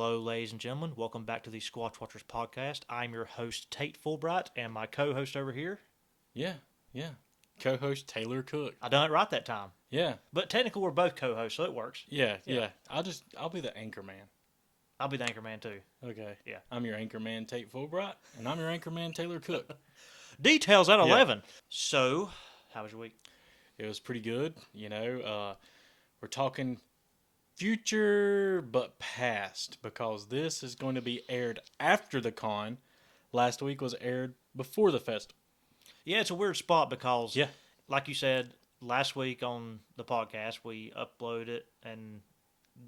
Hello, ladies and gentlemen. Welcome back to the Squatch Watchers podcast. I'm your host, Tate Fulbright, and my co-host over here. Yeah. Co-host Taylor Cook. I done it right that time. Yeah. But technically, we're both co-hosts, so it works. Yeah. I'll be the anchor man. I'll be the anchor man, too. Okay. Yeah. I'm your anchor man, Tate Fulbright, and I'm your anchor man, Taylor Cook. Details at 11. So, how was your week? It was pretty good. We're talking future but past because this is going to be aired after the con. Last week was aired before the festival. Yeah, it's a weird spot because, like you said, last week on the podcast, we uploaded it, and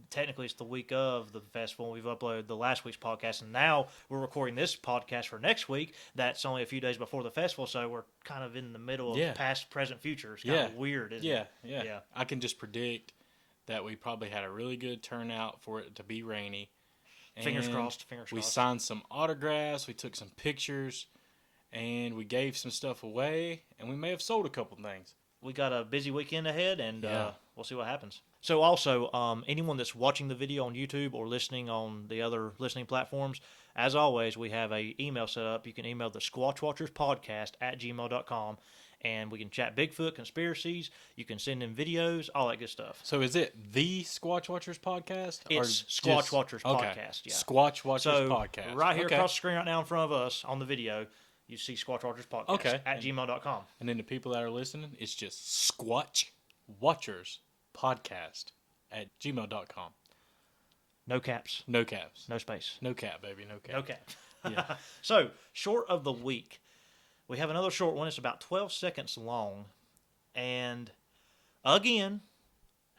technically it's the week of the festival. We've uploaded the last week's podcast, and now we're recording this podcast for next week. That's only a few days before the festival, so we're kind of in the middle of past, present, future. It's kind of weird, isn't it? Yeah. I can just predict that we probably had a really good turnout for it to be rainy. Fingers crossed. We signed some autographs, we took some pictures, and we gave some stuff away, and we may have sold a couple things. We got a busy weekend ahead, and we'll see what happens. So also, anyone that's watching the video on YouTube or listening on the other listening platforms, as always, we have an email set up. You can email the squatchwatcherspodcast@gmail.com, and we can chat Bigfoot, conspiracies. You can send in videos, all that good stuff. So is it the Squatch Watchers podcast? It's Squatch Watchers Podcast, yeah. Squatch Watchers Podcast. Right here across the screen right now in front of us on the video, you see Squatch Watchers Podcast at gmail.com. And then the people that are listening, it's just Squatch Watchers Podcast at gmail.com. No caps. No caps. No space. No cap, baby. No cap. No cap. Yeah. So, short of the week. We have another short one. It's about 12 seconds long. And, again,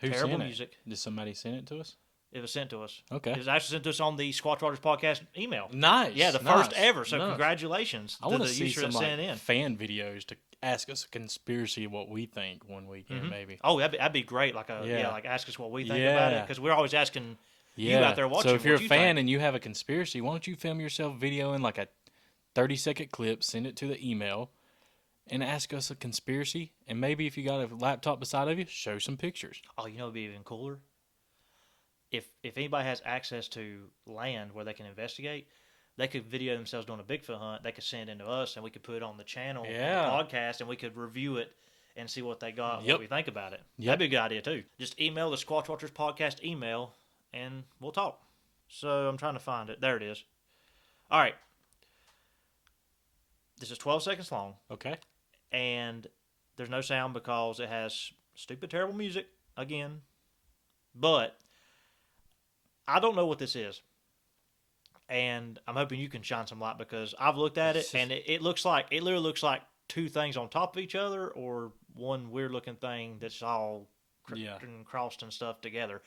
terrible music. Did somebody send it to us? It was sent to us. Okay. It was actually sent to us on the Squatch Watchers Podcast email. Nice. Yeah, the first ever. So, congratulations I want to to the see user some that sent in. fan videos to ask us a conspiracy of what we think one weekend, maybe. Oh, that'd be great. Like ask us what we think about it. Because we're always asking you out there watching. So if you're a fan think. and you have a conspiracy, why don't you film yourself videoing like a 30-second clip, send it to the email, and ask us a conspiracy. And maybe if you got a laptop beside of you, show some pictures. Oh, you know it'd be even cooler? If anybody has access to land where they can investigate, they could video themselves doing a Bigfoot hunt. They could send it in to us, and we could put it on the channel, on the podcast, and we could review it and see what they got, what we think about it. That'd be a good idea, too. Just email the Squatch Watchers Podcast email, and we'll talk. So I'm trying to find it. There it is. All right. This is 12 seconds long. Okay. And there's no sound because it has stupid, terrible music, again. But I don't know what this is. And I'm hoping you can shine some light because I've looked at it, and it literally looks like two things on top of each other or one weird-looking thing that's all and crossed and stuff together.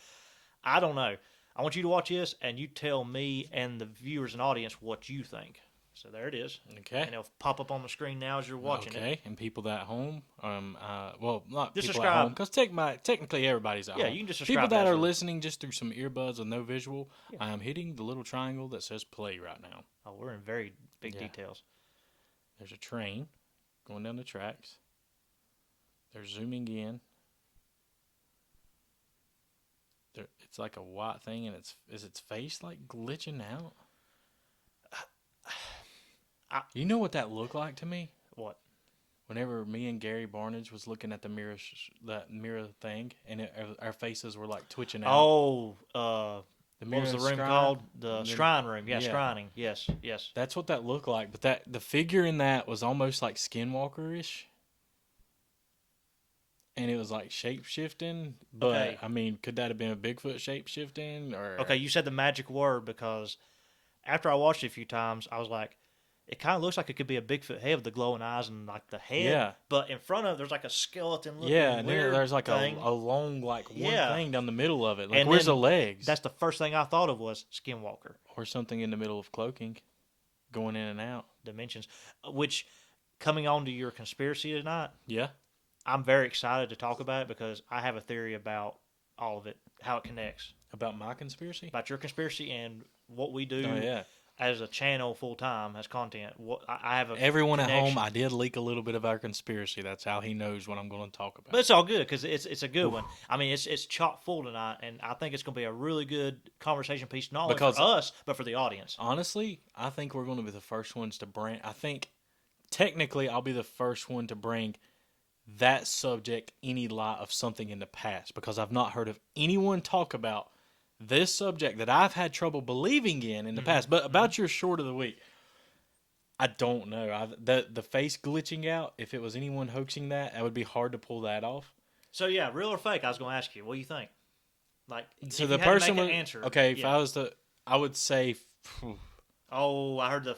I don't know. I want you to watch this, and you tell me and the viewers and audience what you think. So there it is. Okay. And it'll pop up on the screen now as you're watching it. Okay. And people that at home, not just people at home, because technically everybody's at home. Yeah, you can just subscribe. People that are listening just through some earbuds with no visual, I am hitting the little triangle that says play right now. Oh, we're in very big details. There's a train going down the tracks. They're zooming in. It's like a white thing, and is its face like glitching out? You know what that looked like to me? What? Whenever me and Gary Barnage was looking at the mirror, that mirror thing, and our faces were like twitching out. Oh, the what was the room called? The shrine room. Yeah, scrying. Yes. That's what that looked like. But the figure in that was almost like Skinwalker-ish. And it was like shape-shifting. But, I mean, could that have been a Bigfoot shape-shifting? Okay, you said the magic word because after I watched it a few times, I was like, it kind of looks like it could be a Bigfoot head with the glowing eyes and like the head. Yeah. But in front of it, there's like a skeleton looking and weird there's like thing. a long, like one thing down the middle of it. Like, and where's the legs? That's the first thing I thought of was Skinwalker. Or something in the middle of cloaking, going in and out. Dimensions. Which, coming on to your conspiracy tonight, yeah, I'm very excited to talk about it because I have a theory about all of it, how it connects. About my conspiracy? About your conspiracy and what we do. Oh, yeah. as a channel full time as content. I have a Everyone at home, connection. I did leak a little bit of our conspiracy. That's how he knows what I'm going to talk But about. it's all good because it's a good one. I mean, it's chock full tonight, and I think it's going to be a really good conversation piece, not only Because for us but for the audience. honestly, I think we're going to be the first ones to bring. I think technically, I'll be the first one to bring that subject any light of something in the past because I've not heard of anyone talk about this subject that I've had trouble believing in the past. But about your short of the week, I don't know. The face glitching out, if it was anyone hoaxing that, it would be hard to pull that off. So yeah, real or fake? I was going to ask you. What do you think? Like, So if the you had to person make would an answer. okay. If Yeah. I was to, I would say, Oh, I heard the.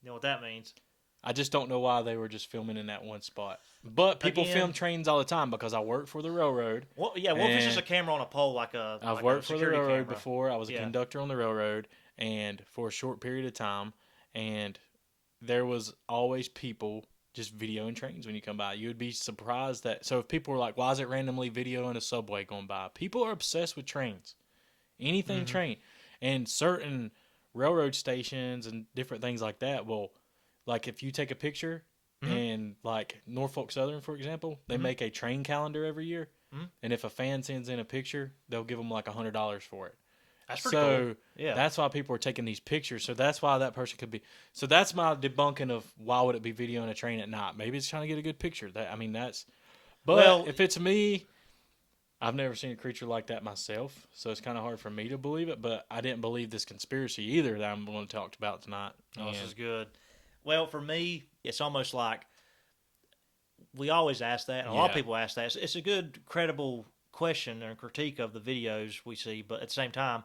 You know what that means? I just don't know why they were just filming in that one spot. But people Again- film trains all the time because I work for the railroad. Well, yeah. What if it's just a And camera on a pole, like I've like worked a for the security railroad camera? before. I was a Yeah. conductor on the railroad, and for a short period of time, and there was always people just videoing trains when you come by. You would be surprised that. So if people were like, "Why is it randomly videoing a subway going by?" People are obsessed with trains, anything train, and certain railroad stations and different things like that. Well, like if you take a picture. And like Norfolk Southern, for example, they make a train calendar every year, and if a fan sends in a picture, they'll give them like $100 for it. That's pretty So cool. Yeah. that's why people are taking these pictures. So that's why that person could be. So that's my debunking of why would it be videoing a train at night? Maybe it's trying to get a good picture. That I mean that's. But Well- if it's me, I've never seen a creature like that myself, so it's kind of hard for me to believe it. But I didn't believe this conspiracy either that I'm going to talk about tonight. Oh, this And- is good. Well, for me, it's almost like we always ask that, and a lot of Yeah. people ask that. It's a good, credible question and critique of the videos we see, but at the same time,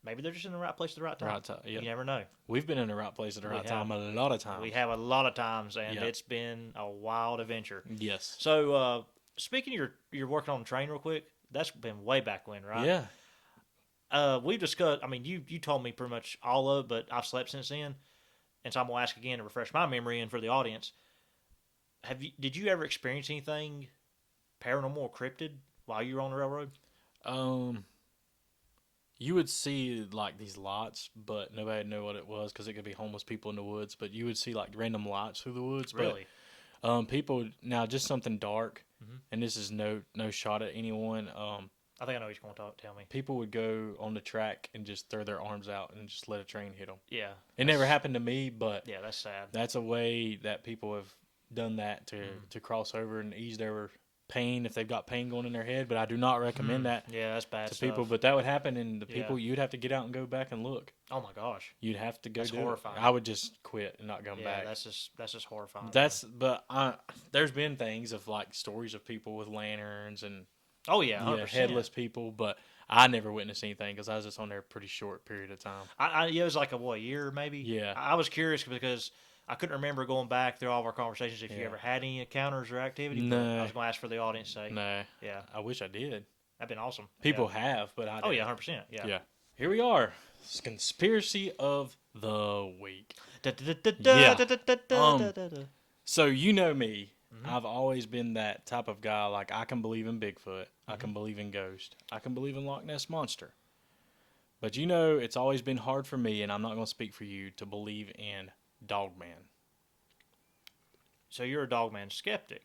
maybe they're just in the right place at the right time. Right time, yeah. You never know. We've been in the right place at the We right time have. a lot of times. We have a lot of times, and Yeah. it's been a wild adventure. Yes. So, speaking of you're working on the train real quick, that's been way back when, right? Yeah. We've discussed. I mean, you told me pretty much all of it, but I've slept since then, and so I'm gonna ask again to refresh my memory and for the audience. Did you ever experience anything paranormal or cryptid while you were on the railroad? You would see like these lights, but nobody would know what it was because it could be homeless people in the woods. But you would see like random lights through the woods. Really? But, people now just something dark, Mm-hmm. and this is no shot at anyone. I think I know what you're going to tell me. People would go on the track and just throw their arms out and just let a train hit them. Yeah. It never happened to me, but Yeah, that's sad. that's a way that people have done that to cross over and ease their pain if they've got pain going in their head. But I do not recommend that Yeah, that's bad to stuff. people. But that would happen, and the Yeah. people you'd have to get out and go back and look. Oh my gosh. You'd have to go That's do horrifying. it. I would just quit and not come Yeah, back. that's just horrifying. There's been things of like stories of people with lanterns and Oh yeah, 100%. headless people, but I never witnessed anything because I was just on there a pretty short period of time. It was like a year maybe. Yeah. I was curious because I couldn't remember going back through all of our conversations if you Yeah. ever had any encounters or activity. But No. I was going to ask for the audience sake. No, Yeah, I wish I did. that'd been awesome. People Yeah. have, but I Oh didn't. yeah, 100%. Yeah. Yeah. Here we are. It's conspiracy of the week. So you know me. I've always been that type of guy. Like I can believe in Bigfoot. I can believe in ghosts. I can believe in Loch Ness Monster. But you know, it's always been hard for me, and I'm not going to speak for you, to believe in Dogman. So you're a Dogman skeptic,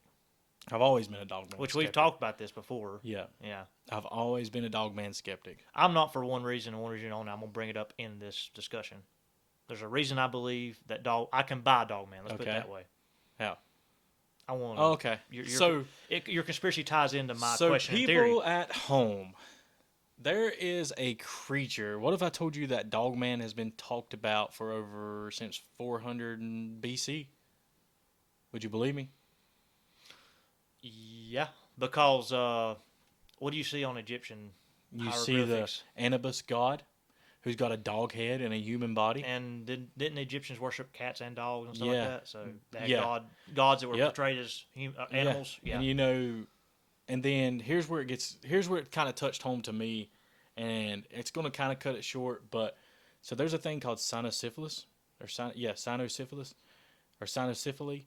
I've always been a Dogman which skeptic. we've talked about this before. Yeah. Yeah. I've always been a Dogman skeptic. I'm not for one reason and one reason only. I'm going to bring it up in this discussion. There's a reason I believe that I can buy Dogman. Let's put it Okay. that way. How? I want Oh, okay. your conspiracy ties into my so question and people theory. at home, there is a creature. What if I told you that Dogman has been talked about for over since 400 BC? Would you believe me? Yeah, because what do you see on Egyptian You see the hieroglyphics? Anubis god, who's got a dog head and a human body. And didn't the Egyptians worship cats and dogs and stuff Yeah. like that? So they had Yeah. gods that were Yep. portrayed as animals. Yeah. And you know, and then here's where it kind of touched home to me, and it's going to kind of cut it short. But so there's a thing called cynosyphilis, cynosyphilis, or cynosyphily,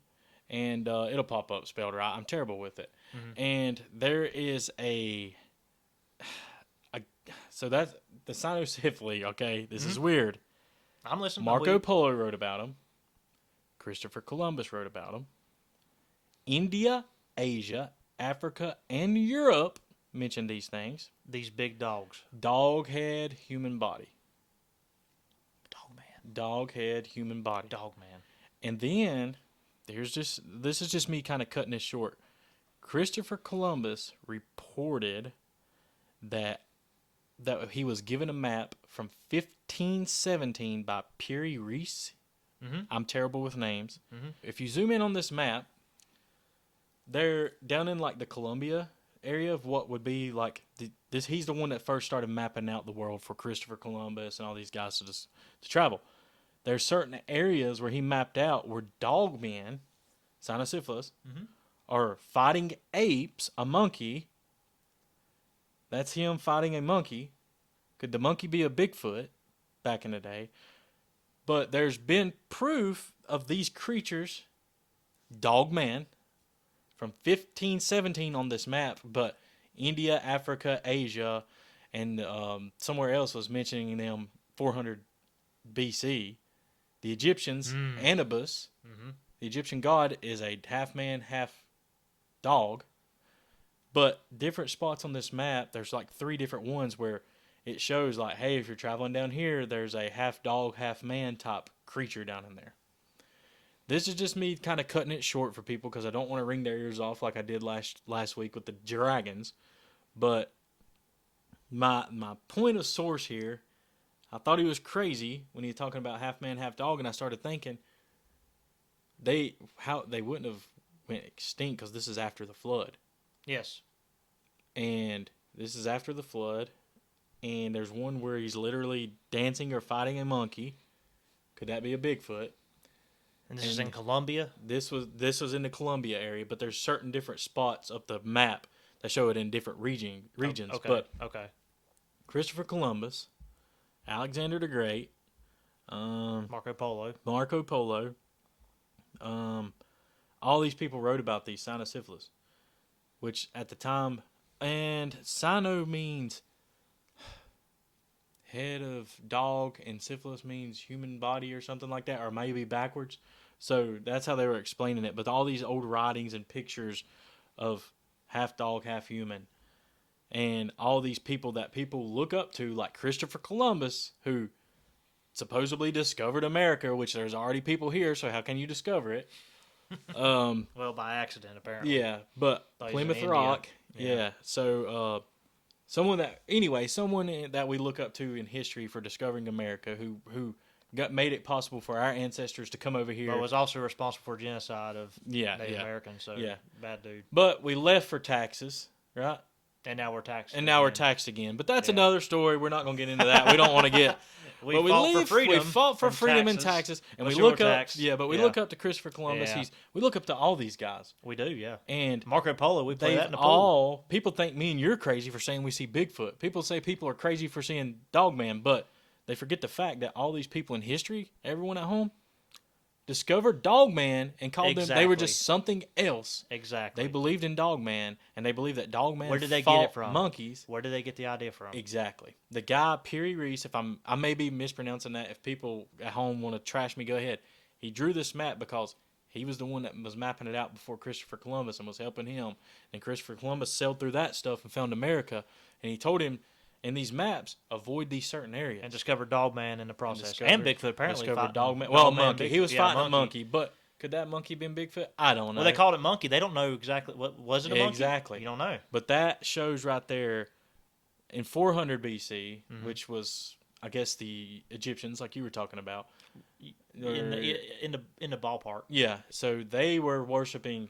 and it'll pop up spelled right. I'm terrible with it. And there is so that's the cynosyphily. Okay, this is weird. I'm listening. Marco Polo wrote about them. Christopher Columbus wrote about them. India, Asia, Africa, and Europe mentioned these things. These big dogs. Dog head, human body. Dogman. Dog head, human body. Dogman. And then, this is just me kind of cutting this short. Christopher Columbus reported that he was given a map from 1517 by Pierre Reese. Mm-hmm. I'm terrible with names. Mm-hmm. If you zoom in on this map, they're down in like the Columbia area of what would be like he's the one that first started mapping out the world for Christopher Columbus and all these guys to travel. There's certain areas where he mapped out where dogmen, cynocephalus, Mm-hmm. are fighting apes, a monkey. That's him fighting a monkey. Could the monkey be a Bigfoot back in the day? But there's been proof of these creatures, dogman, from 1517 on this map, but India, Africa, Asia, and somewhere else was mentioning them 400 BC. The Egyptians, Anubis, the Egyptian god, is a half man, half dog. But different spots on this map, there's like 3 different ones where it shows like, hey, if you're traveling down here, there's a half dog, half man type creature down in there. This is just me kind of cutting it short for people because I don't want to wring their ears off like I did last week with the dragons. But my point of source here, I thought he was crazy when he was talking about half man, half dog, and I started thinking they wouldn't have went extinct because this is after the flood. Yes. And this is after the flood, and there's one where he's literally dancing or fighting a monkey. Could that be a Bigfoot? And this is in Colombia? This was in the Columbia area, but there's certain different spots of the map that show it in different regions. Okay. But okay. Christopher Columbus, Alexander the Great, Marco Polo, all these people wrote about these cynocephalus, which at the time, and cyno means head of dog, and syphilis means human body or something like that, or maybe backwards. So that's how they were explaining it. But all these old writings and pictures of half dog, half human, and all these people that people look up to, like Christopher Columbus, who supposedly discovered America, which there's already people here, so how can you discover it? Well, by accident, apparently. Yeah, but Thought he was Plymouth in Rock, India. yeah. So someone that we look up to in history for discovering America, who made it possible for our ancestors to come over here. But was also responsible for genocide of Yeah, Native yeah. Americans. So Yeah. bad dude. But we left for taxes, right? And now we're taxed. And now we're again. taxed again. But that's Yeah. another story. We're not going to get into that. We don't want to get. We but fought for freedom. We fought for from freedom and taxes. taxes, and But we you were look up. taxed. Yeah, but we Yeah. look up to Christopher Columbus. Yeah. We look up to all these guys, We do, yeah. and Marco Polo, we play they've that in the pool. all. People think me and you're crazy for saying we see Bigfoot. People say people are crazy for seeing Dogman, but they forget the fact that all these people in history, everyone at home, discovered Dogman and called them. They were Exactly. just something else. Exactly. They believed in Dogman, and they believed that Dogman. Where did they get fought it from? Monkeys. Where did they get the idea from? Exactly. The guy Pierre Reese. I may be mispronouncing that. If people at home want to trash me, go ahead. He drew this map because he was the one that was mapping it out before Christopher Columbus and was helping him. And Christopher Columbus sailed through that stuff and found America. And he told him in these maps, avoid these certain areas. And discovered Dogman in the process. discovered- And Bigfoot, apparently. Discovered fighting- Dogman. Well, a Dogman, monkey. Bigfoot. He was Yeah, fighting a monkey, but could that monkey been Bigfoot? I don't know. Well, they called it monkey. They don't know exactly what was it. A monkey? Exactly. You don't know. But that shows right there in 400 BC, Mm-hmm. which was, I guess, the Egyptians, like you were talking about. In the ballpark. Yeah, so they were worshiping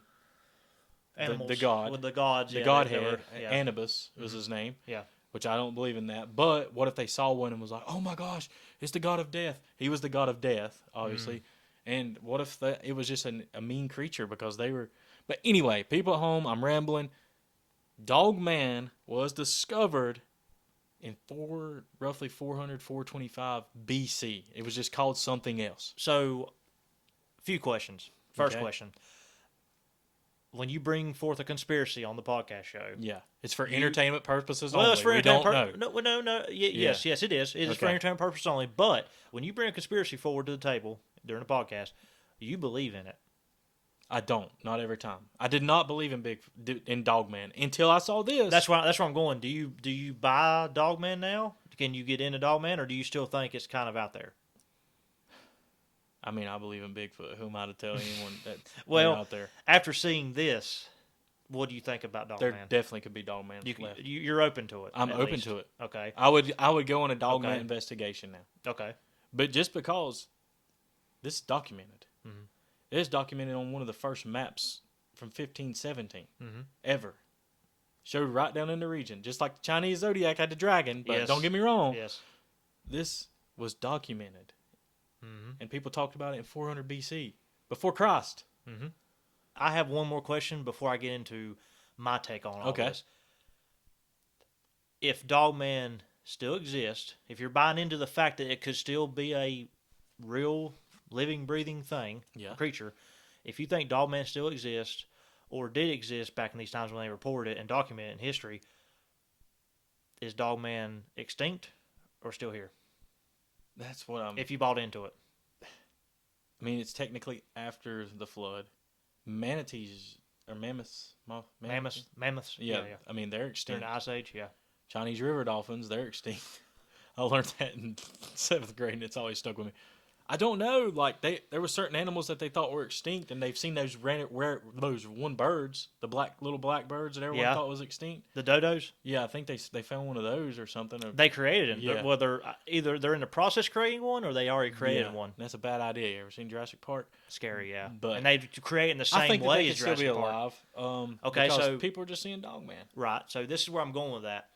Animals the god. with the gods. the yeah, godhead. they were- yeah. Anubis was his name. Yeah. Which I don't believe in that. But what if they saw one and was like, oh my gosh, it's the god of death? He was the god of death, obviously. And what if it was just a mean creature because they were. But anyway, people at home, I'm rambling. Dogman was discovered in roughly 400, 425 BC. It was just called something else. So, few questions. First Okay. question. when you bring forth a conspiracy on the podcast show. Yeah, it's for entertainment purposes Well, only. it's for We don't entertainment know. No. Yes, it is. It is for Okay. entertainment purposes only. But when you bring a conspiracy forward to the table during a podcast, you believe in it. I don't. Not every time. I did not believe in Dogman until I saw this. That's where I'm going. Do you buy Dogman now? Can you get into Dogman, or do you still think it's kind of out there? I mean, I believe in Bigfoot. Who am I to tell anyone that Well, they're out there? After seeing this, what do you think about Dogman? There definitely could be Dogman left. You're open to it. I'm at open least. to it. Okay. I would go on a Dogman Okay. investigation now. Okay. But just because this is documented. Mm-hmm. It is documented on one of the first maps from 1517 Mm-hmm. ever. Showed right down in the region. Just like the Chinese Zodiac had the dragon. But Yes. don't get me wrong. Yes. This was documented. Mm-hmm. And people talked about it in 400 BC. Before Christ. Mm-hmm. I have one more question before I get into my take on all this. If Dogman still exists, if you're buying into the fact that it could still be a real living, breathing thing, Yeah. creature, if you think Dogman still exists or did exist back in these times when they reported it and documented it in history, is Dogman extinct or still here? That's what I'm... If you bought into it. I mean, it's technically after the flood. Manatees... Or mammoths... Mammoths. Yeah, Yeah. I mean, they're During extinct. the Ice Age, yeah. Chinese river dolphins, they're extinct. I learned that in 7th grade, and it's always stuck with me. I don't know. Like there were certain animals that they thought were extinct, and they've seen those one birds, the little black birds that everyone thought was extinct. The dodos? Yeah, I think they found one of those or something. They created them. Yeah. Whether either they're in the process of creating one or they already created one. That's a bad idea. You ever seen Jurassic Park? Scary, yeah. But and they create in the I same think that way they as could still Jurassic be Park. alive. Okay, because so people are just seeing Dogman. Right. So this is where I'm going with that.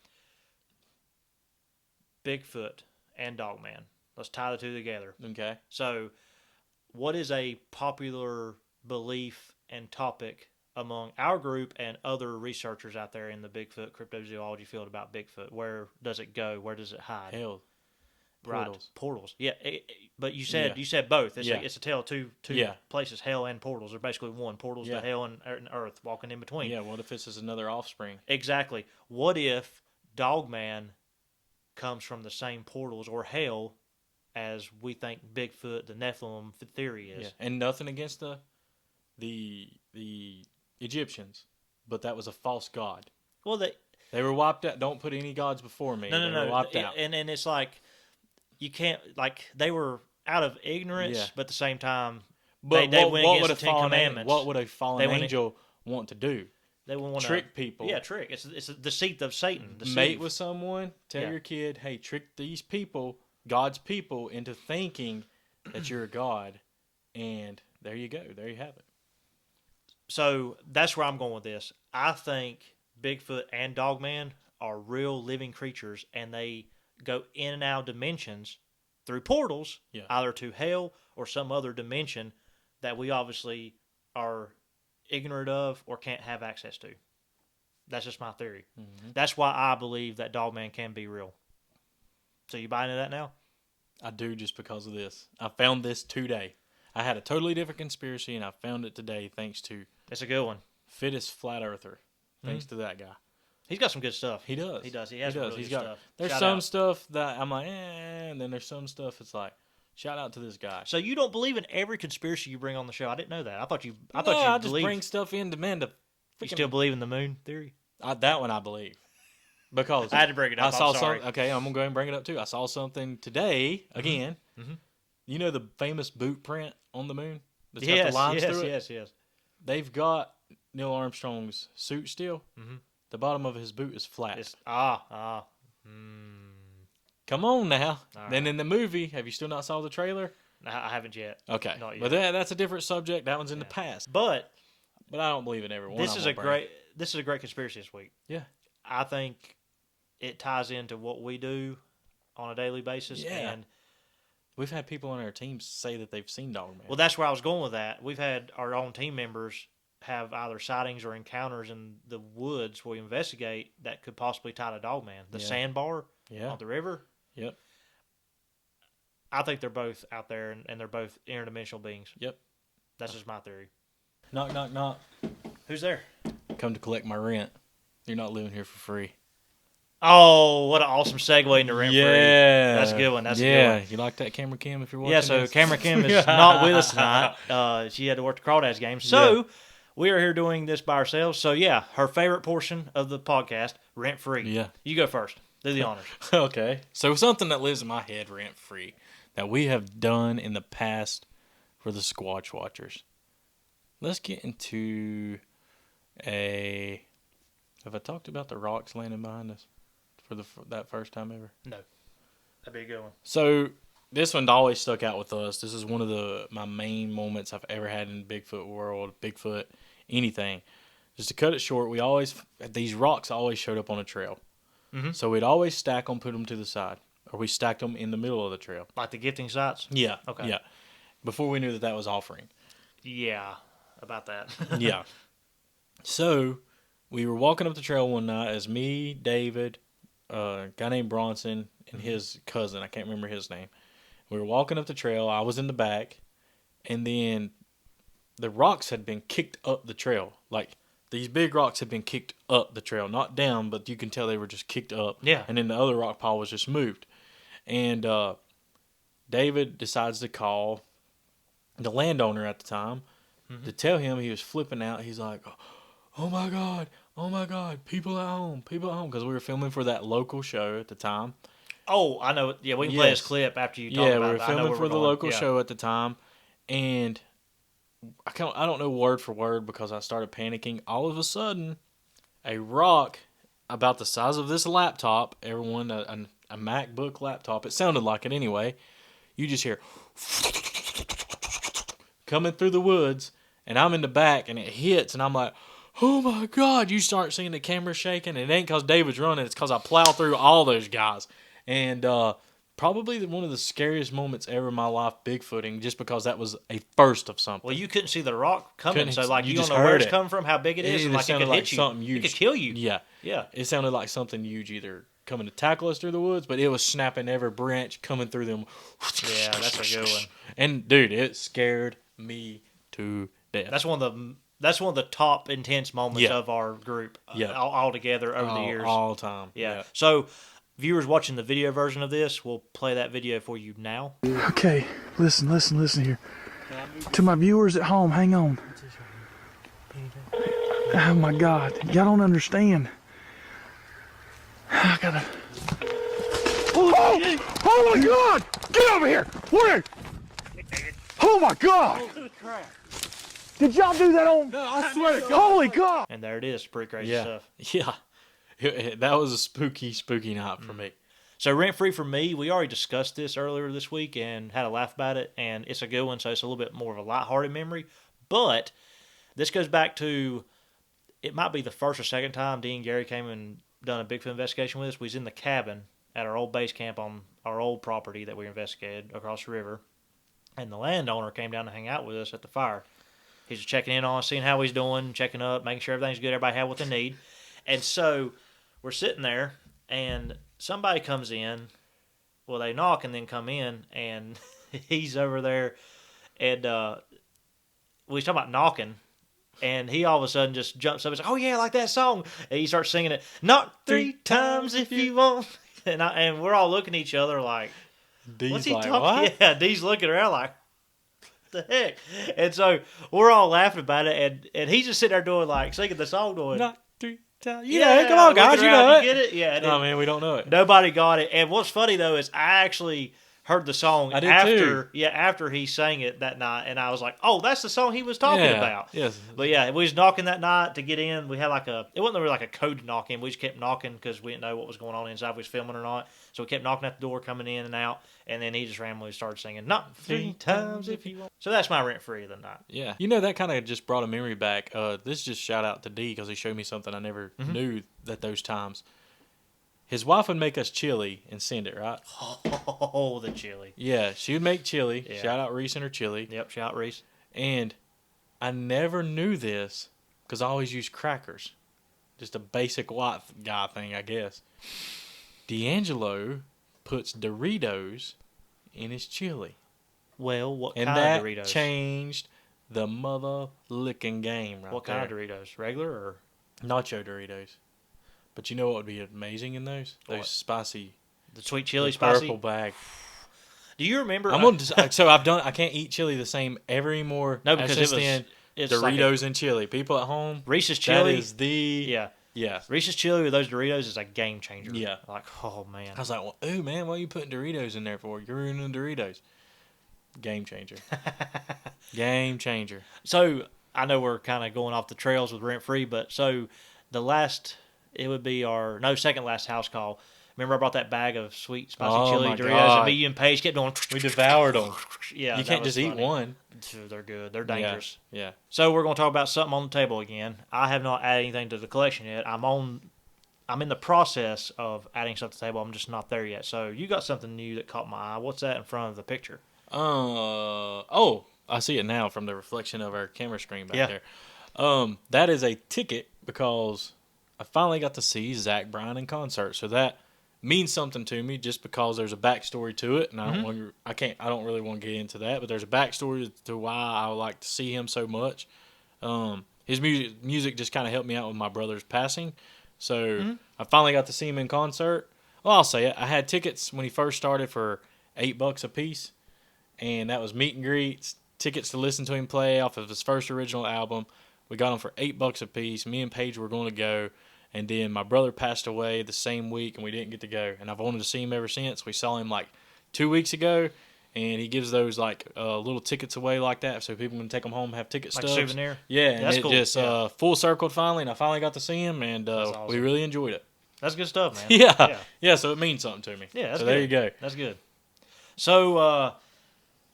Bigfoot and Dogman. Let's tie the two together. Okay. So, what is a popular belief and topic among our group and other researchers out there in the Bigfoot cryptozoology field about Bigfoot? Where does it go? Where does it hide? Hell. Right. Portals. Yeah. But you said both. It's a tale of two places, hell and portals. They're basically one. Portals to hell and earth, walking in between. Yeah, what if this is another offspring? Exactly. What if Dogman comes from the same portals or hell as we think Bigfoot, the Nephilim theory is? Yeah. And nothing against the Egyptians, but that was a false god. Well, they were wiped out. Don't put any gods before me. They were wiped out. And it's like you can't, like, they were out of ignorance, but at the same time, they went against the Ten Commandments. What would a fallen angel want to do? They would want trick people. Yeah, trick. It's a deceit of Satan. Mate with someone. Tell your kid, hey, trick these people, God's people, into thinking that you're a god, and there you go. There you have it. So that's where I'm going with this. I think Bigfoot and Dogman are real living creatures, and they go in and out of dimensions through portals, either to hell or some other dimension that we obviously are ignorant of or can't have access to. That's just my theory. Mm-hmm. That's why I believe that Dogman can be real. So you buy into that now? I do, just because of this. I found this today. I had a totally different conspiracy, and I found it today thanks to... It's a good one. Fittest Flat Earther. Thanks to that guy. He's got some good stuff. He does. He does. He has really good stuff. There's some stuff that I'm like, and then there's some stuff it's like, shout out to this guy. So you don't believe in every conspiracy you bring on the show? I didn't know that. I thought you I just bring stuff in to men to... You still believe in the moon theory? That one I believe. Because I had to bring it up. I'm sorry. Okay, I'm going to go ahead and bring it up too. I saw something today, again. Mm-hmm. You know the famous boot print on the moon? That's got the lines through it? Yes. They've got Neil Armstrong's suit still. Mm-hmm. The bottom of his boot is flat. Come on now. Then in the movie, have you still not saw the trailer? I haven't yet. Okay. Not yet. But that's a different subject. That one's in the past. But I don't believe in every one. This is a great conspiracy this week. Yeah. I think it ties into what we do on a daily basis. Yeah. And we've had people on our team say that they've seen Dogman. Well, that's where I was going with that. We've had our own team members have either sightings or encounters in the woods where we investigate that could possibly tie to Dogman. The sandbar on the river. Yep. I think they're both out there and they're both interdimensional beings. Yep. That's just my theory. Knock, knock, knock. Who's there? Come to collect my rent. You're not living here for free. Oh, what an awesome segue into rent free. Yeah. That's a good one. That's a good Yeah. one. You like that, Camera Kim, if you're watching Yeah, so this? Camera Kim is not with us tonight. She had to work the Crawdads game. So we are here doing this by ourselves. So, yeah, her favorite portion of the podcast, rent free. Yeah. You go first. Do the honors. Okay. So something that lives in my head rent free that we have done in the past for the Squatch Watchers. Let's get into Have I talked about the rocks landing behind us for that first time ever? No. That'd be a good one. So this one always stuck out with us. This is one of my main moments I've ever had in Bigfoot world, Bigfoot, anything. Just to cut it short, these rocks always showed up on a trail. Mm-hmm. So we'd always stack them, put them to the side, or we stacked them in the middle of the trail. Like the gifting sites? Yeah. Okay. Yeah. Before we knew that was offering. Yeah, about that. Yeah. So we were walking up the trail one night as me, David, a guy named Bronson, and his cousin. I can't remember his name. We were walking up the trail. I was in the back, and then the rocks had been kicked up the trail. Like, these big rocks had been kicked up the trail. Not down, but you can tell they were just kicked up. Yeah. And then the other rock pile was just moved. And David decides to call the landowner at the time to tell him he was flipping out. He's like, oh my God, people at home, because we were filming for that local show at the time. Oh, I know. Yeah, we can play this clip after you talk about it. Yeah, we were filming for the local yeah. show at the time, and I don't know word for word because I started panicking. All of a sudden, a rock about the size of this laptop, everyone, a MacBook laptop, it sounded like it anyway, you just hear coming through the woods, and I'm in the back, and it hits, and I'm like, oh my God, you start seeing the camera shaking, and it ain't because David's running, it's because I plow through all those guys. And probably one of the scariest moments ever in my life Bigfooting, just because that was a first of something. Well, you couldn't see the rock coming, so like you don't just know where heard it's it. coming from, how big it is, and like it could hit you. Something huge. It could kill you. Yeah. Yeah. It sounded like something huge either coming to tackle us through the woods, but it was snapping every branch coming through them. Yeah, that's a good one. And dude, it scared me to death. That's one of the top intense moments of our group. All together over the years. All the time. Yeah. So, viewers watching the video version of this, we'll play that video for you now. Okay, listen here. To my viewers at home, hang on. Oh my God, y'all don't understand. I gotta. Oh my God! Get over here! Where? Oh my God! Did y'all do that on? No, I swear to God. Holy God! And there it is. Pretty crazy stuff. Yeah. That was a spooky night for me. So rent free for me, we already discussed this earlier this week and had a laugh about it, and it's a good one, so it's a little bit more of a lighthearted memory. But this goes back to, it might be the first or second time Dean and Gary came and done a Bigfoot investigation with us. We was in the cabin at our old base camp on our old property that we investigated across the river, and the landowner came down to hang out with us at the fire. He's just checking in on us, seeing how he's doing, checking up, making sure everything's good, everybody had what they need. And so we're sitting there, and somebody comes in. Well, they knock and then come in, and he's over there, and we was talking about knocking, and he all of a sudden just jumps up and says, "Oh yeah, I like that song," and he starts singing it. "Knock 3 times if you want," and we're all looking at each other like, Dee's "What's he like, talking?" what? Yeah, Dee's looking around like, "What the heck?" And so we're all laughing about it, and he's just sitting there doing like singing the song, doing, Knock 3 times. Yeah, come on, guys, you know it. You get it? Yeah. No, man, we don't know it. Nobody got it. And what's funny though is I actually heard the song after he sang it that night, and I was like, "Oh, that's the song he was talking about." Yes. But yeah, we was knocking that night to get in. We had it wasn't really like a code knock in. We just kept knocking because we didn't know what was going on inside. If we was filming or not, so we kept knocking at the door, coming in and out, and then he just randomly started singing, "Knock 3 times if you want." So that's my rent free of the night. Yeah, that kind of just brought a memory back. This just shout out to D because he showed me something I never knew that those times. His wife would make us chili and send it, right? Oh, the chili. Yeah, she would make chili. Yeah. Shout out Reese and her chili. Yep, shout out Reese. And I never knew this because I always used crackers. Just a basic white guy thing, I guess. D'Angelo puts Doritos in his chili. Well, what and kind that of Doritos? changed the mother licking game right What there. kind of Doritos? Regular or? Nacho Doritos. But you know what would be amazing in those? Those What? spicy, The sweet chili the spicy? purple bag. Do you remember? So I can't eat chili the same ever anymore. No, because That's it was just it's Doritos like and chili. People at home, Reese's chili. that is the Yeah. Reese's chili with those Doritos is a game changer. Yeah. Like, oh man. I was like, well, ooh man, what are you putting Doritos in there for? You're ruining Doritos. Game changer. Game changer. So I know we're kind of going off the trails with rent free, but so it would be second last house call. Remember I brought that bag of sweet spicy Oh, chili my Doritos God. and me, you and Paige kept doing. We devoured them. Yeah, You that can't was just eat funny. one. They're good. They're dangerous. Yeah. So we're going to talk about something on the table again. I have not added anything to the collection yet. I'm in the process of adding stuff to the table. I'm just not there yet. So you got something new that caught my eye. What's that in front of the picture? I see it now from the reflection of our camera screen back there. That is a ticket because I finally got to see Zach Bryan in concert. So that means something to me just because there's a backstory to it, and I don't really want to get into that, but there's a backstory to why I like to see him so much. His music just kind of helped me out with my brother's passing. So I finally got to see him in concert. Well, I'll say it. I had tickets when he first started for $8 a piece, and that was meet and greets, tickets to listen to him play off of his first original album. We got them for $8 a piece. Me and Paige were going to go, and then my brother passed away the same week, and we didn't get to go. And I've wanted to see him ever since. We saw him like 2 weeks ago, and he gives those like little tickets away like that, so people can take them home and have ticket Like stubs. a souvenir? Yeah, and That's it cool. just full circled finally, and I finally got to see him, and That's awesome. we really enjoyed it. That's good stuff, man. Yeah. So it means something to me. Yeah, that's so good. there you go. That's good. So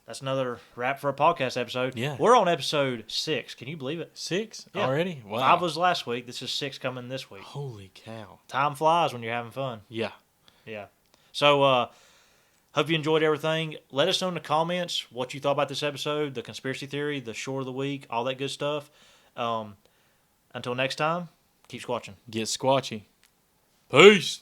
that's another wrap for a podcast episode. Yeah. We're on episode 6. Can you believe it? 6 Yeah. already? Wow. 5 was last week. This is 6 coming this week. Holy cow. Time flies when you're having fun. Yeah. Yeah. So hope you enjoyed everything. Let us know in the comments what you thought about this episode, the conspiracy theory, the shore of the week, all that good stuff. Until next time, keep squatching. Get squatchy. Peace.